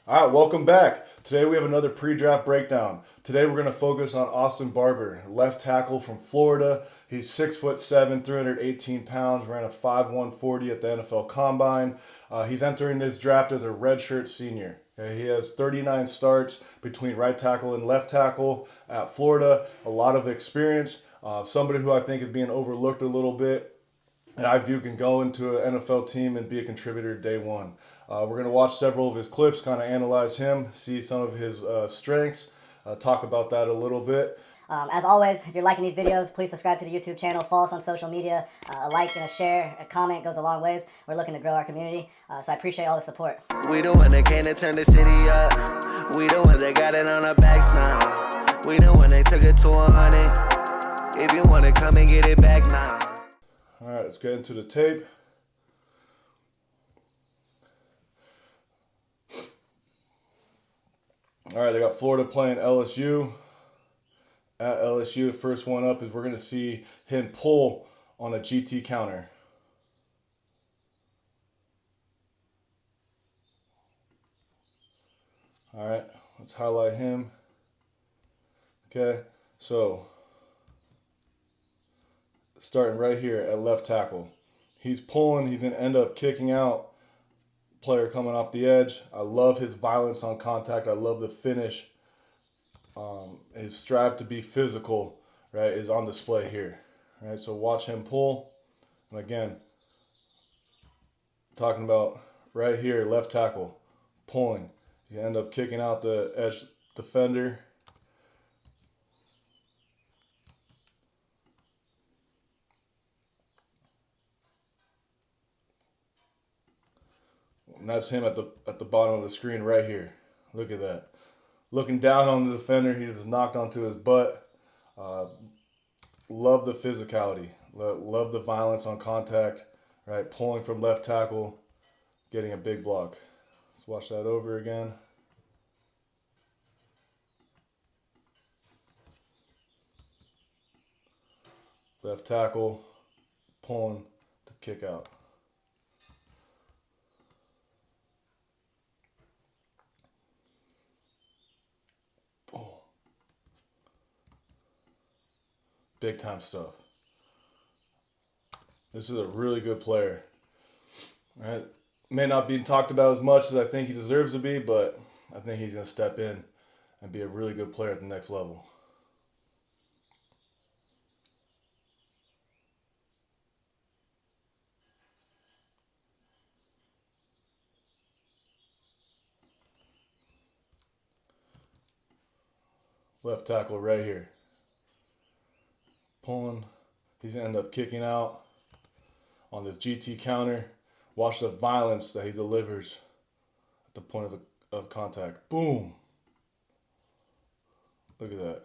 All right, welcome back. Today we have another pre-draft breakdown. Today we're going to focus on Austin Barber, left tackle from Florida. He's 6'7", 318 pounds, ran a 5.140 at the NFL Combine. He's entering this draft as a redshirt senior. Okay, he has 39 starts between right tackle and left tackle at Florida. A lot of experience. Somebody who I think is being overlooked a little bit and I view can go into an NFL team and be a contributor day one. We're going to watch several of his clips, kind of analyze him, see some of his strengths, talk about that a little bit. As always, if you're liking these videos, please subscribe to the YouTube channel, follow us on social media. A like and a share, a comment goes a long ways. We're looking to grow our community, so I appreciate all the support. We the one that came to turn the city up. We the ones that got it on our backs now. We the one that took it to 100. If you want to come and get it back now. All right, let's get into the tape. All right, they got Florida playing LSU. At LSU, the first one up is we're going to see him pull on a GT counter. All right, let's highlight him. Okay, so starting right here at left tackle. He's pulling, he's going to end up kicking out player coming off the edge. I love his violence on contact. I love the finish. His strive to be physical, right, is on display here. Right, so watch him pull. And again, talking about right here, left tackle, pulling. He's going to end up kicking out the edge defender. And that's him at the bottom of the screen right here. Look at that. Looking down on the defender, he just knocked onto his butt. Love the physicality. Love the violence on contact. Right, pulling from left tackle, getting a big block. Let's watch that over again. Left tackle, pulling to kick out. Big time stuff. This is a really good player. Right? May not be talked about as much as I think he deserves to be, but I think he's going to step in and be a really good player at the next level. Left tackle right here. Pulling. He's going to end up kicking out on this GT counter. Watch the violence that he delivers at the point of contact. Boom. Look at that.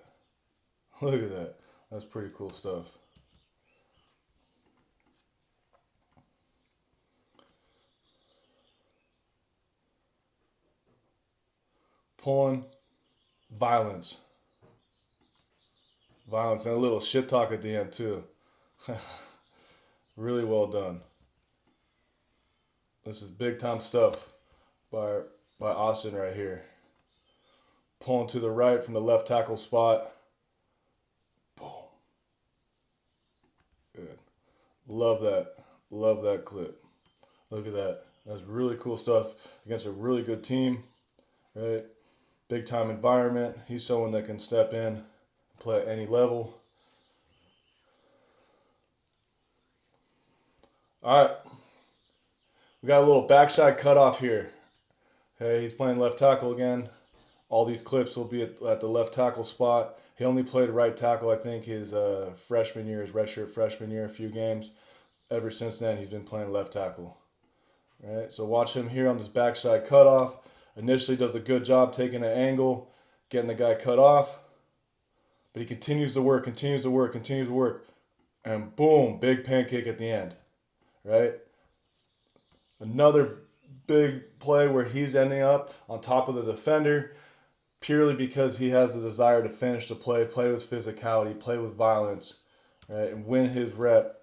Look at that. That's pretty cool stuff. Pulling. Violence. Violence and a little shit talk at the end too. Really well done. This is big time stuff by Austin right here. Pulling to the right from the left tackle spot. Boom. Good. Love that. Love that clip. Look at that. That's really cool stuff against a really good team. Right? Big time environment. He's someone that can step in, play at any level. All right. We got a little backside cutoff here. Okay, he's playing left tackle again. All these clips will be at the left tackle spot. He only played right tackle, I think, his freshman year, his redshirt freshman year, a few games. Ever since then, he's been playing left tackle. All right, so watch him here on this backside cutoff. Initially does a good job taking an angle, getting the guy cut off. But he continues to work, continues to work, continues to work. And boom, big pancake at the end. Right? Another big play where he's ending up on top of the defender purely because he has the desire to finish the play with physicality, play with violence, right? And win his rep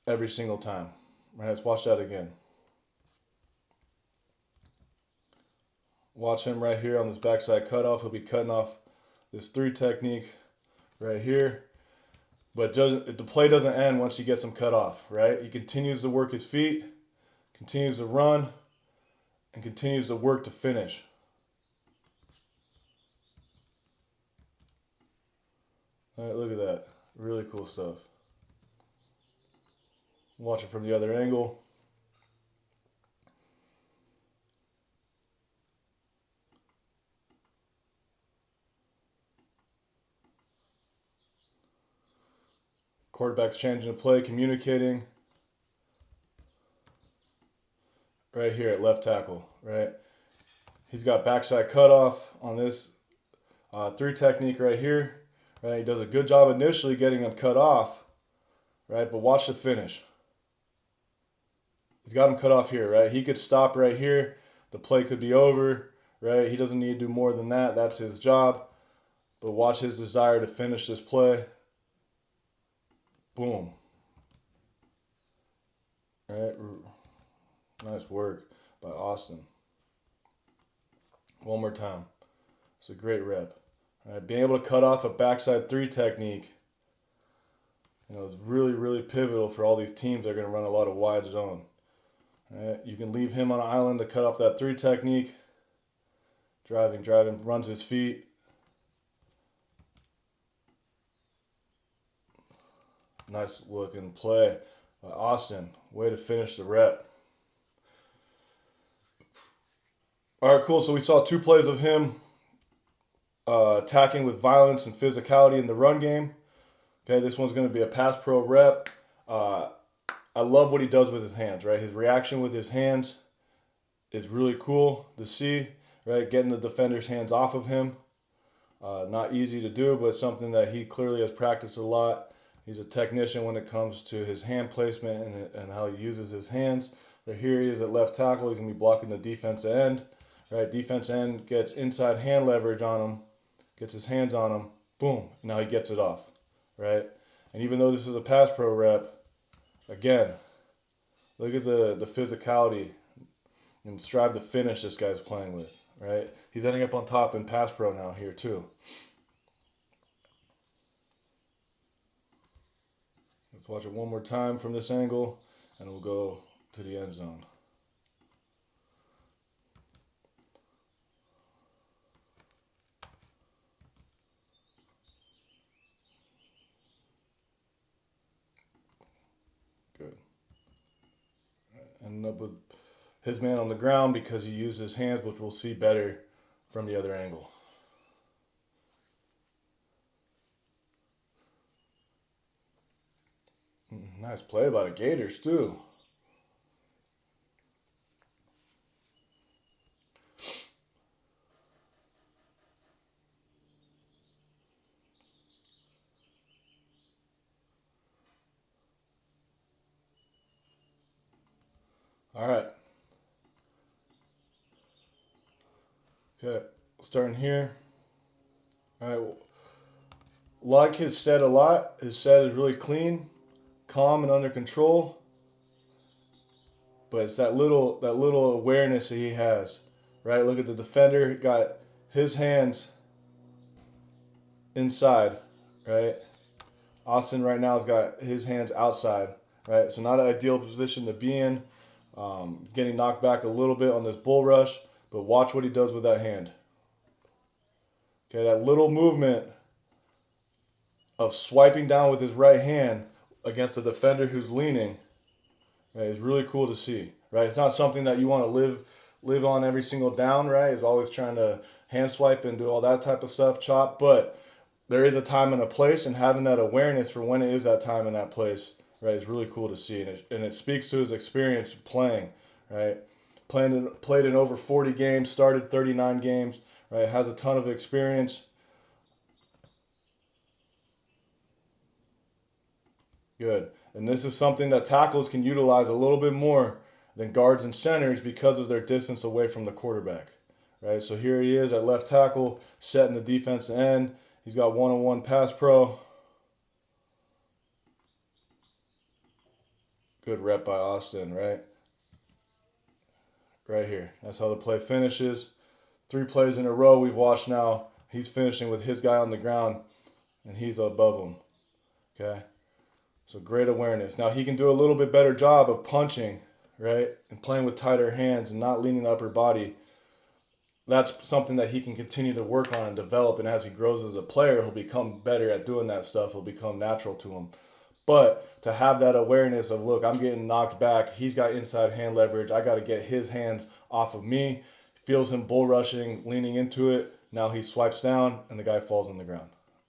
every single time. Right? Let's watch that again. Watch him right here on this backside cutoff. He'll be cutting off this 3 technique right here. But the play doesn't end once he gets him cut off, right? He continues to work his feet, continues to run, and continues to work to finish. All right, look at that. Really cool stuff. Watch it from the other angle. Quarterback's changing the play, communicating. Right here at left tackle, right? He's got backside cutoff on this 3 technique right here. Right? He does a good job initially getting him cut off, right? But watch the finish. He's got him cut off here, right? He could stop right here. The play could be over, right? He doesn't need to do more than that. That's his job. But watch his desire to finish this play. Boom. All right. Nice work by Austin. One more time. It's a great rep. All right, being able to cut off a backside 3 technique, is really, really pivotal for all these teams that are going to run a lot of wide zone. All right, you can leave him on an island to cut off that 3 technique. Driving, runs his feet. Nice looking play by Austin. Way to finish the rep. All right, cool. So we saw 2 plays of him attacking with violence and physicality in the run game. Okay, this one's going to be a pass pro rep. I love what he does with his hands, right? His reaction with his hands is really cool to see, right? Getting the defender's hands off of him. Not easy to do, but something that he clearly has practiced a lot. He's a technician when it comes to his hand placement and how he uses his hands. But here he is at left tackle. He's going to be blocking the defensive end. Right, defense end gets inside hand leverage on him, gets his hands on him, boom, now he gets it off, right? And even though this is a pass pro rep, again, look at the physicality and strive to finish this guy's playing with, right? He's ending up on top in pass pro now here too. Let's watch it one more time from this angle, and we'll go to the end zone. Good. Ended up with his man on the ground because he used his hands, which we'll see better from the other angle. Nice play by the Gators too. All right. Okay, starting here. All right. Like his set a lot. His set is really clean, calm, and under control. But it's that little awareness that he has, right? Look at the defender. He got his hands inside, right? Austin right now has got his hands outside, right? So not an ideal position to be in. Getting knocked back a little bit on this bull rush, but watch what he does with that hand. Okay, that little movement of swiping down with his right hand against a defender who's leaning, right, is really cool to see, right? It's not something that you want to live on every single down, right? It's always trying to hand swipe and do all that type of stuff, chop, but there is a time and a place, and having that awareness for when it is that time and that place, right, is really cool to see, and it speaks to his experience playing, right? Played in over 40 games, started 39 games, right? Has a ton of experience. Good. And this is something that tackles can utilize a little bit more than guards and centers because of their distance away from the quarterback, right? So here he is at left tackle, setting the defensive end. He's got one-on-one pass pro. Good rep by Austin, right? Right here. That's how the play finishes. 3 plays in a row we've watched now. He's finishing with his guy on the ground, and he's above him. Okay? So great awareness. Now he can do a little bit better job of punching, right? And playing with tighter hands and not leaning the upper body. That's something that he can continue to work on and develop. And as he grows as a player, he'll become better at doing that stuff. It'll become natural to him. But to have that awareness of, look, I'm getting knocked back. He's got inside hand leverage. I got to get his hands off of me. Feels him bull rushing, leaning into it. Now he swipes down and the guy falls on the ground.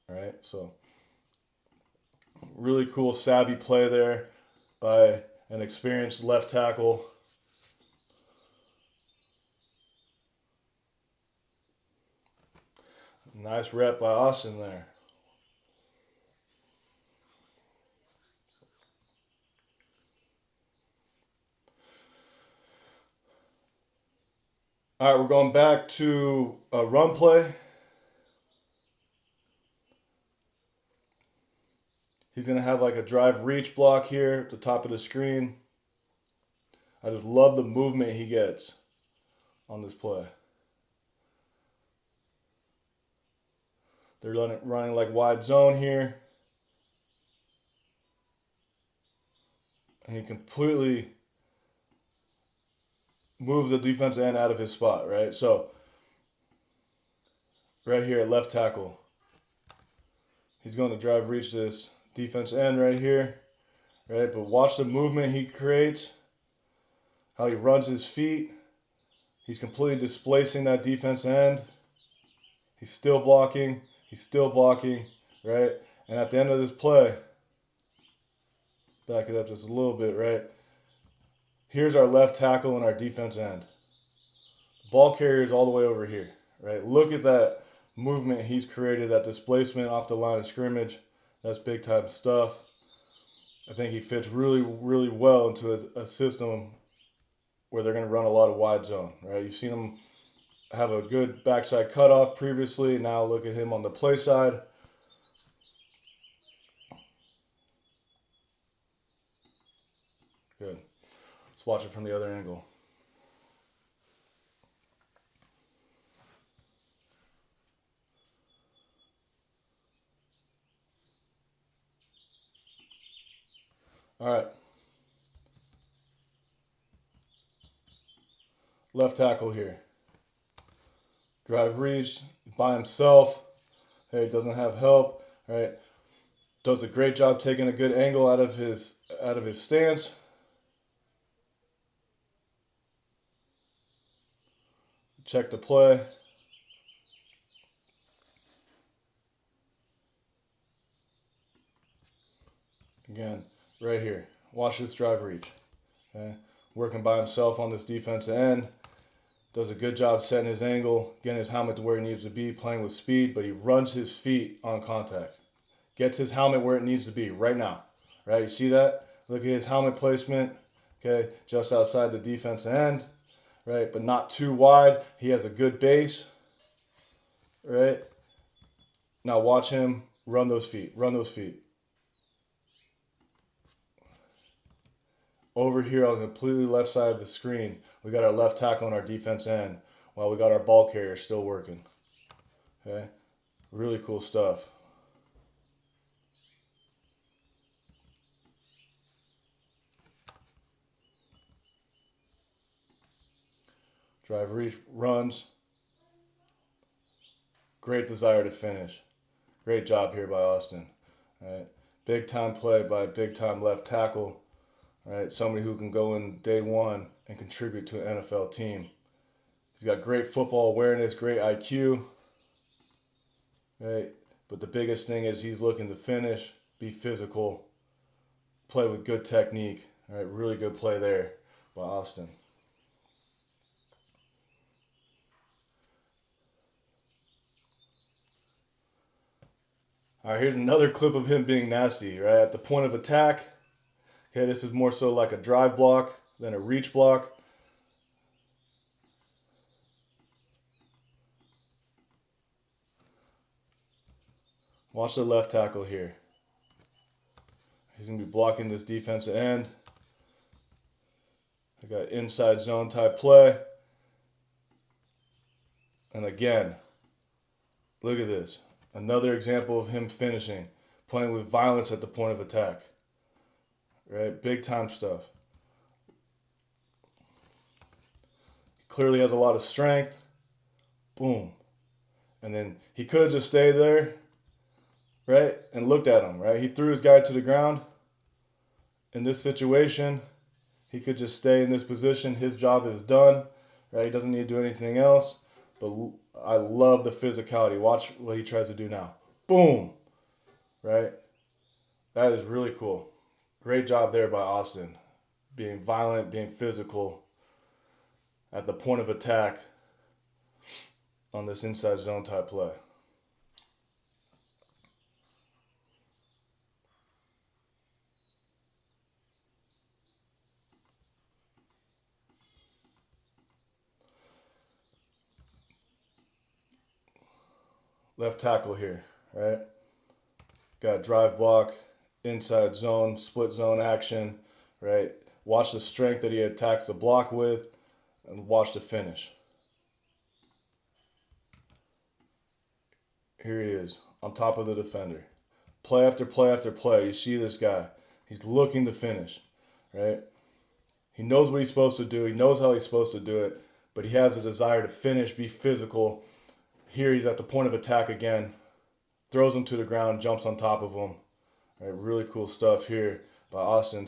All right, so really cool, savvy play there by an experienced left tackle. Nice rep by Austin there. All right, we're going back to a run play. He's going to have like a drive reach block here at the top of the screen. I just love the movement he gets on this play. They're running like wide zone here. And he completely moves the defensive end out of his spot, right? So, right here at left tackle, he's going to drive reach this defense end right here, right? But watch the movement he creates, how he runs his feet. He's completely displacing that defense end. He's still blocking, right? And at the end of this play, back it up just a little bit, right? Here's our left tackle and our defense end. Ball carrier is all the way over here, right? Look at that movement he's created, that displacement off the line of scrimmage. That's big time stuff. I think he fits really, really well into a system where they're going to run a lot of wide zone, right? You've seen him have a good backside cutoff previously. Now look at him on the play side. Good. Let's watch it from the other angle. All right. Left tackle here. Drive reach by himself. Hey, doesn't have help. All right. Does a great job taking a good angle out of his stance. Check the play. Again, right here. Watch this drive reach. Okay. Working by himself on this defensive end. Does a good job setting his angle, getting his helmet to where he needs to be, playing with speed, but he runs his feet on contact. Gets his helmet where it needs to be right now. Right? You see that? Look at his helmet placement. Okay, just outside the defensive end. Right? But not too wide. He has a good base. Right? Now watch him run those feet. Run those feet. Over here on the completely left side of the screen, we got our left tackle on our defense end while we got our ball carrier still working. Okay? Really cool stuff. Drive reach, runs. Great desire to finish. Great job here by Austin. All right? Big time play by a big time left tackle. Right, somebody who can go in day one and contribute to an NFL team. He's got great football awareness, great IQ. Right, but the biggest thing is he's looking to finish, be physical, play with good technique. All right, really good play there by Austin. All right, here's another clip of him being nasty. Right at the point of attack. Okay, this is more so like a drive block than a reach block. Watch the left tackle here. He's going to be blocking this defensive end. I got inside zone type play. And again, look at this. Another example of him finishing, playing with violence at the point of attack. Right? Big time stuff. Clearly has a lot of strength. Boom. And then he could have just stayed there, right? And looked at him, right? He threw his guy to the ground. In this situation, he could just stay in this position. His job is done, right? He doesn't need to do anything else. But I love the physicality. Watch what he tries to do now. Boom, right? That is really cool. Great job there by Austin. Being violent, being physical at the point of attack on this inside zone type play. Left tackle here, right? Got drive block, inside zone, split zone action, right? Watch the strength that he attacks the block with, and watch the finish. Here he is, on top of the defender. Play after play after play, you see this guy. He's looking to finish, right? He knows what he's supposed to do. He knows how he's supposed to do it, but he has a desire to finish, be physical. Here he's at the point of attack again. Throws him to the ground, jumps on top of him. Right, really cool stuff here by Austin.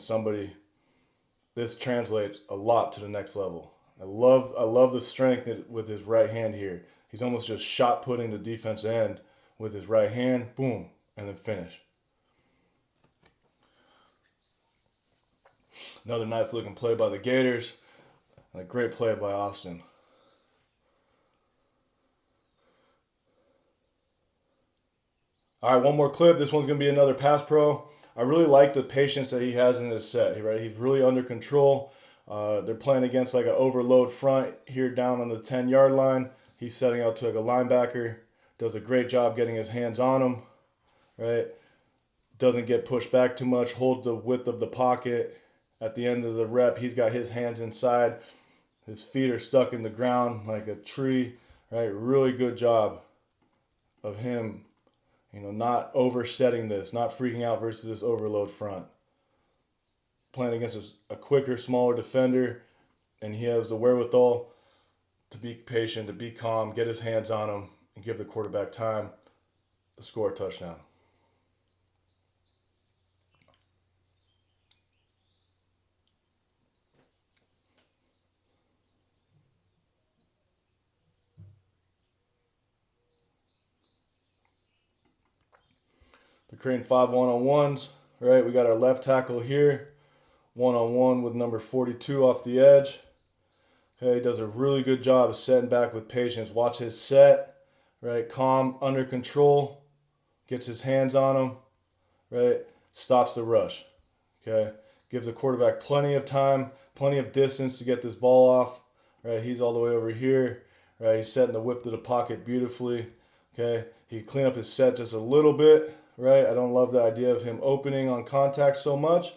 This translates a lot to the next level. I love the strength with his right hand here. He's almost just shot putting the defense end with his right hand, boom, and then finish. Another nice looking play by the Gators, and a great play by Austin. All right, one more clip. This one's going to be another pass pro. I really like the patience that he has in his set, right? He's really under control. They're playing against like an overload front here down on the 10-yard line. He's setting out to like a linebacker. Does a great job getting his hands on him, right? Doesn't get pushed back too much. Holds the width of the pocket. At the end of the rep, he's got his hands inside. His feet are stuck in the ground like a tree, right? Really good job of him, not oversetting this, not freaking out versus this overload front. Playing against a quicker, smaller defender, and he has the wherewithal to be patient, to be calm, get his hands on him, and give the quarterback time to score a touchdown. They're creating 5 one-on-ones, right? We got our left tackle here, one-on-one with number 42 off the edge. Okay, he does a really good job of setting back with patience. Watch his set, right? Calm, under control, gets his hands on him, right? Stops the rush, okay? Gives the quarterback plenty of time, plenty of distance to get this ball off, right? He's all the way over here, right? He's setting the whip to the pocket beautifully, okay? He can clean up his set just a little bit, right? I don't love the idea of him opening on contact so much,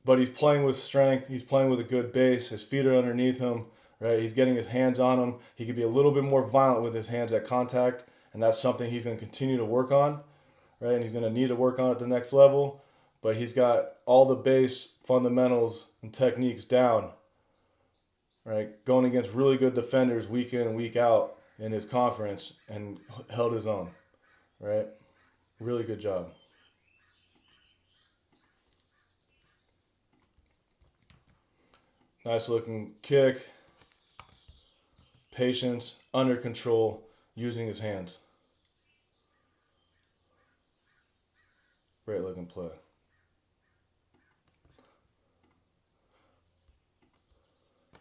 but he's playing with strength. He's playing with a good base. His feet are underneath him, right? He's getting his hands on him. He can be a little bit more violent with his hands at contact, and that's something he's going to continue to work on, right? And he's going to need to work on at the next level, but he's got all the base fundamentals and techniques down, right? Going against really good defenders week in and week out in his conference and held his own, right? Really good job. Nice looking kick. Patience, under control, using his hands. Great looking play.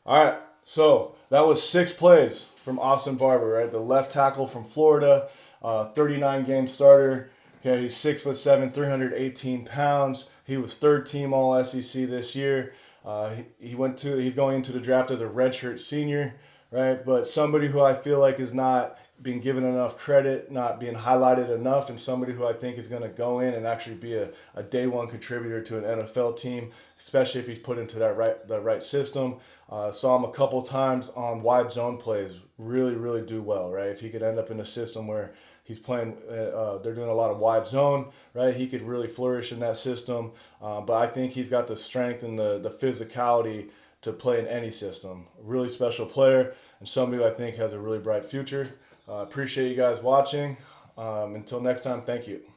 All right, so that was 6 plays from Austin Barber, right? The left tackle from Florida, 39-game starter. Okay, he's 6'7", 318 pounds. He was 3rd team All SEC this year. He's going into the draft as a redshirt senior, right? But somebody who I feel like is not being given enough credit, not being highlighted enough, and somebody who I think is going to go in and actually be a day one contributor to an NFL team, especially if he's put into that right system. Saw him a couple times on wide zone plays, really do well, right? If he could end up in a system where he's playing, they're doing a lot of wide zone, right? He could really flourish in that system. But I think he's got the strength and the physicality to play in any system. Really special player and somebody who I think has a really bright future. Appreciate you guys watching. Until next time, thank you.